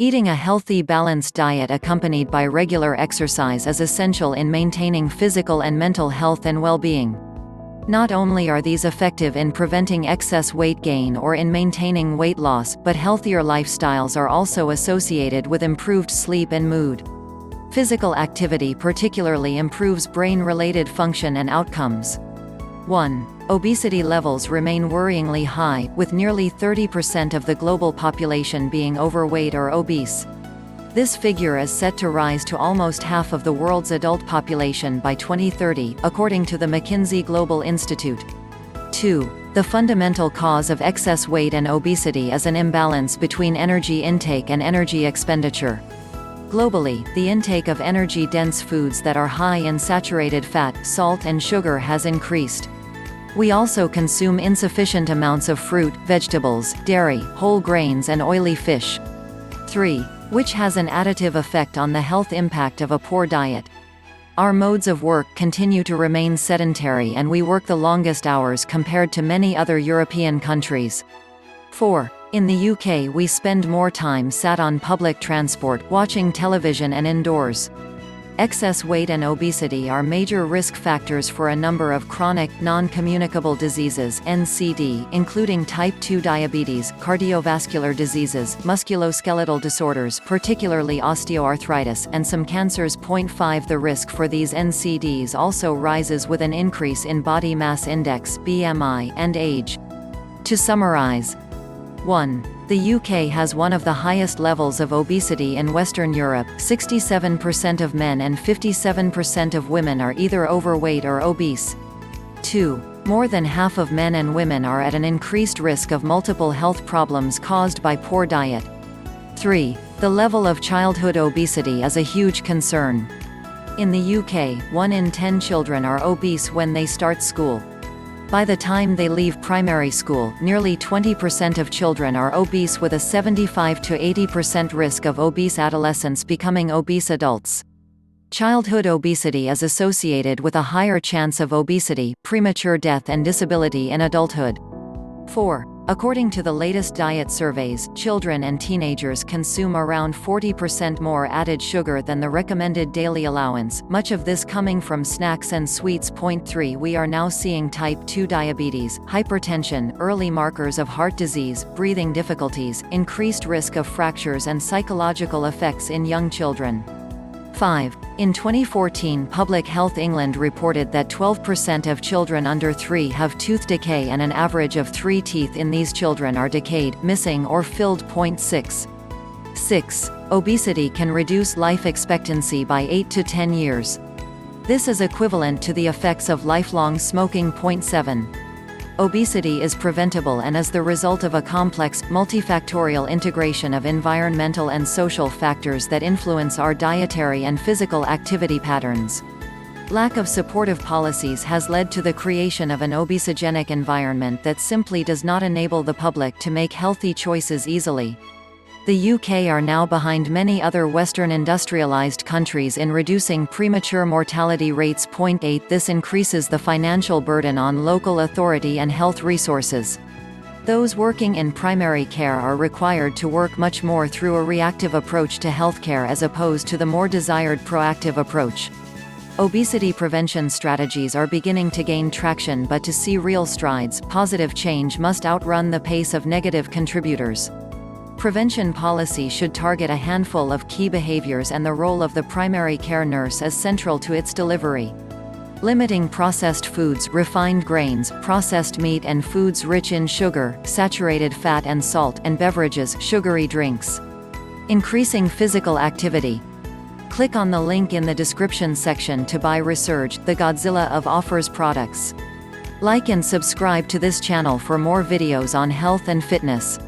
Eating a healthy, balanced diet accompanied by regular exercise is essential in maintaining physical and mental health and well-being. Not only are these effective in preventing excess weight gain or in maintaining weight loss, but healthier lifestyles are also associated with improved sleep and mood. Physical activity particularly improves brain-related function and outcomes. 1. Obesity levels remain worryingly high, with nearly 30% of the global population being overweight or obese. This figure is set to rise to almost half of the world's adult population by 2030, according to the McKinsey Global Institute. 2. The fundamental cause of excess weight and obesity is an imbalance between energy intake and energy expenditure. Globally, the intake of energy-dense foods that are high in saturated fat, salt and sugar has increased. We also consume insufficient amounts of fruit, vegetables, dairy, whole grains and oily fish. 3. Which has an additive effect on the health impact of a poor diet. Our modes of work continue to remain sedentary and we work the longest hours compared to many other European countries. 4. In the UK we spend more time sat on public transport, watching television and indoors. Excess weight and obesity are major risk factors for a number of chronic, non-communicable diseases (NCD), including type 2 diabetes, cardiovascular diseases, musculoskeletal disorders particularly osteoarthritis, and some cancers. 5. The risk for these NCDs also rises with an increase in body mass index (BMI) and age. To summarize: 1. The UK has one of the highest levels of obesity in Western Europe. 67% of men and 57% of women are either overweight or obese. 2. More than half of men and women are at an increased risk of multiple health problems caused by poor diet. 3. The level of childhood obesity is a huge concern. In the UK, 1 in 10 children are obese when they start school. By the time they leave primary school, nearly 20% of children are obese, with a 75 to 80% risk of obese adolescents becoming obese adults. Childhood obesity is associated with a higher chance of obesity, premature death and disability in adulthood. 4. According to the latest diet surveys, children and teenagers consume around 40% more added sugar than the recommended daily allowance, much of this coming from snacks and sweets. 3. We are now seeing type 2 diabetes, hypertension, early markers of heart disease, breathing difficulties, increased risk of fractures and psychological effects in young children. 5. In 2014, Public Health England reported that 12% of children under 3 have tooth decay and an average of 3 teeth in these children are decayed, missing or filled. 6. 6. Obesity can reduce life expectancy by 8 to 10 years. This is equivalent to the effects of lifelong smoking. 7. Obesity is preventable and is the result of a complex, multifactorial integration of environmental and social factors that influence our dietary and physical activity patterns. Lack of supportive policies has led to the creation of an obesogenic environment that simply does not enable the public to make healthy choices easily. The UK are now behind many other Western industrialized countries in reducing premature mortality rates. 8. This increases the financial burden on local authority and health resources. Those working in primary care are required to work much more through a reactive approach to healthcare as opposed to the more desired proactive approach. Obesity prevention strategies are beginning to gain traction, but to see real strides, positive change must outrun the pace of negative contributors. Prevention policy should target a handful of key behaviors, and the role of the primary care nurse is central to its delivery. Limiting processed foods, refined grains, processed meat and foods rich in sugar, saturated fat and salt, and beverages, sugary drinks. Increasing physical activity. Click on the link in the description section to buy Resurge, the Godzilla of offers products. Like and subscribe to this channel for more videos on health and fitness.